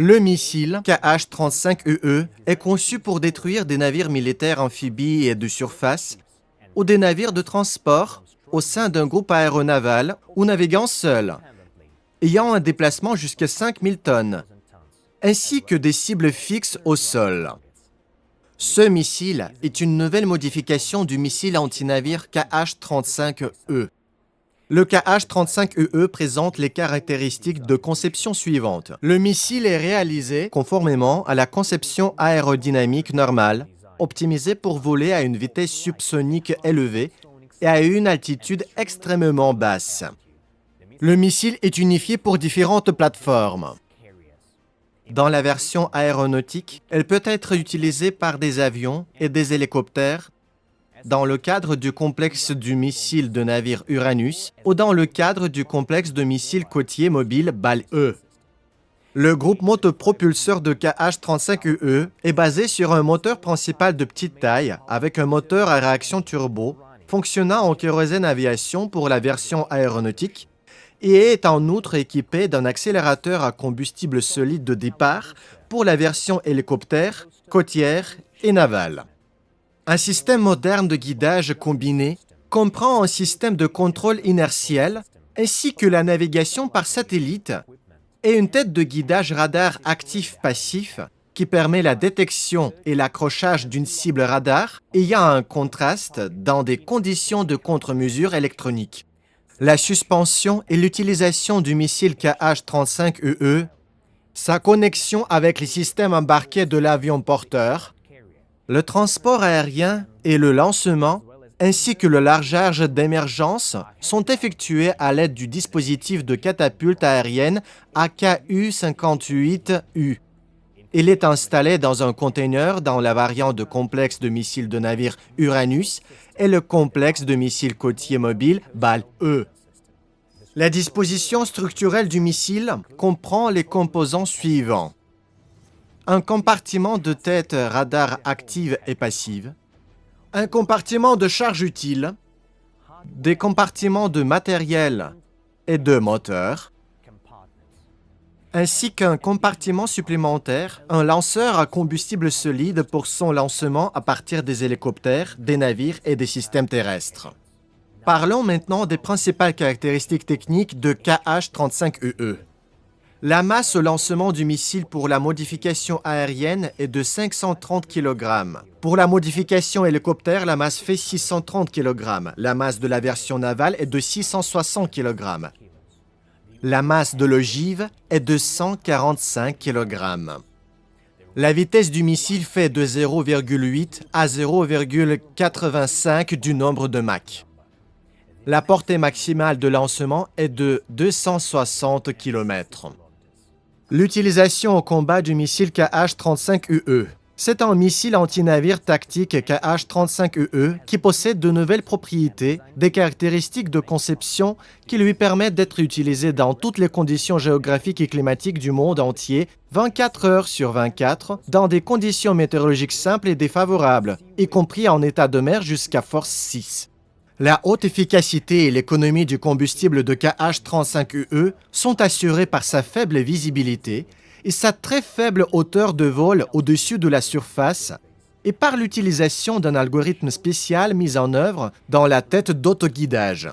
Le missile KH-35UE est conçu pour détruire des navires militaires amphibies et de surface ou des navires de transport au sein d'un groupe aéronaval ou naviguant seul, ayant un déplacement jusqu'à 5000 tonnes, ainsi que des cibles fixes au sol. Ce missile est une nouvelle modification du missile antinavire KH-35E. Le KH-35UE présente les caractéristiques de conception suivantes. Le missile est réalisé conformément à la conception aérodynamique normale, optimisé pour voler à une vitesse subsonique élevée et à une altitude extrêmement basse. Le missile est unifié pour différentes plateformes. Dans la version aéronautique, elle peut être utilisée par des avions et des hélicoptères dans le cadre du complexe du missile de navire Uranus ou dans le cadre du complexe de missiles côtiers mobiles BAL-E. Le groupe motopropulseur de KH-35UE est basé sur un moteur principal de petite taille avec un moteur à réaction turbo fonctionnant en kérosène aviation pour la version aéronautique et est en outre équipé d'un accélérateur à combustible solide de départ pour la version hélicoptère, côtière et navale. Un système moderne de guidage combiné comprend un système de contrôle inertiel ainsi que la navigation par satellite et une tête de guidage radar actif-passif qui permet la détection et l'accrochage d'une cible radar ayant un contraste dans des conditions de contre-mesure électronique. La suspension et l'utilisation du missile KH-35UE, sa connexion avec les systèmes embarqués de l'avion porteur, le transport aérien et le lancement, ainsi que le largage d'émergence, sont effectués à l'aide du dispositif de catapulte aérienne AKU-58U. Il est installé dans un conteneur dans la variante de complexe de missiles de navire Uranus et le complexe de missiles côtiers mobiles BAL-E. La disposition structurelle du missile comprend les composants suivants. Un compartiment de tête radar active et passive, un compartiment de charge utile, des compartiments de matériel et de moteur, ainsi qu'un compartiment supplémentaire, un lanceur à combustible solide pour son lancement à partir des hélicoptères, des navires et des systèmes terrestres. Parlons maintenant des principales caractéristiques techniques de KH-35UE. La masse au lancement du missile pour la modification aérienne est de 530 kg. Pour la modification hélicoptère, la masse fait 630 kg. La masse de la version navale est de 660 kg. La masse de l'ogive est de 145 kg. La vitesse du missile fait de 0,8 à 0,85 du nombre de Mach. La portée maximale de lancement est de 260 km. L'utilisation au combat du missile KH-35UE. C'est un missile antinavire tactique KH-35UE qui possède de nouvelles propriétés, des caractéristiques de conception qui lui permettent d'être utilisé dans toutes les conditions géographiques et climatiques du monde entier, 24 heures sur 24, dans des conditions météorologiques simples et défavorables, y compris en état de mer jusqu'à force 6. La haute efficacité et l'économie du combustible de KH-35UE sont assurées par sa faible visibilité et sa très faible hauteur de vol au-dessus de la surface et par l'utilisation d'un algorithme spécial mis en œuvre dans la tête d'autoguidage.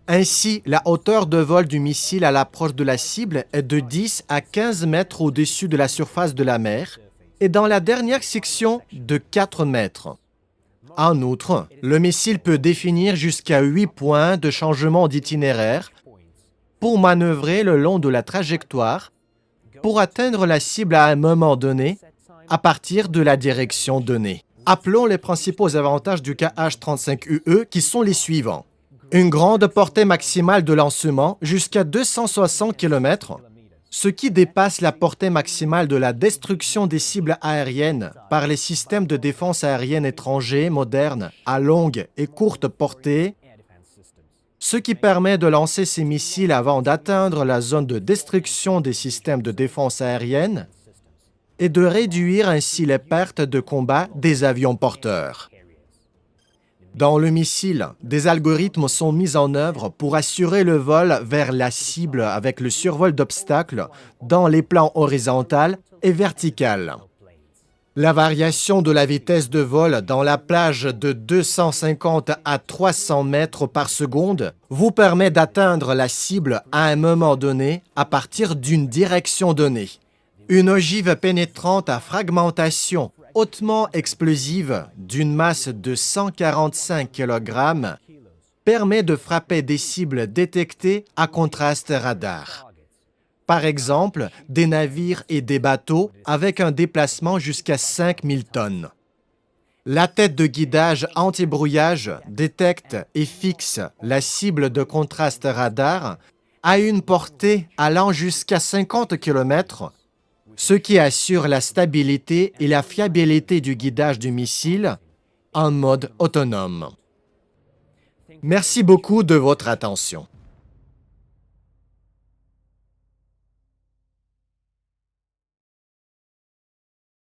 Ainsi, la hauteur de vol du missile à l'approche de la cible est de 10 à 15 mètres au-dessus de la surface de la mer et dans la dernière section de 4 mètres. En outre, le missile peut définir jusqu'à 8 points de changement d'itinéraire pour manœuvrer le long de la trajectoire pour atteindre la cible à un moment donné à partir de la direction donnée. Appelons les principaux avantages du KH-35UE qui sont les suivants. Une grande portée maximale de lancement jusqu'à 260 km, ce qui dépasse la portée maximale de la destruction des cibles aériennes par les systèmes de défense aérienne étrangers modernes à longue et courte portée, ce qui permet de lancer ces missiles avant d'atteindre la zone de destruction des systèmes de défense aérienne et de réduire ainsi les pertes de combat des avions porteurs. Dans le missile, des algorithmes sont mis en œuvre pour assurer le vol vers la cible avec le survol d'obstacles dans les plans horizontal et vertical. La variation de la vitesse de vol dans la plage de 250 à 300 mètres par seconde vous permet d'atteindre la cible à un moment donné à partir d'une direction donnée. Une ogive pénétrante à fragmentation hautement explosive d'une masse de 145 kg permet de frapper des cibles détectées à contraste radar. Par exemple, des navires et des bateaux avec un déplacement jusqu'à 5000 tonnes. La tête de guidage anti-brouillage détecte et fixe la cible de contraste radar à une portée allant jusqu'à 50 km, ce qui assure la stabilité et la fiabilité du guidage du missile en mode autonome. Merci beaucoup de votre attention.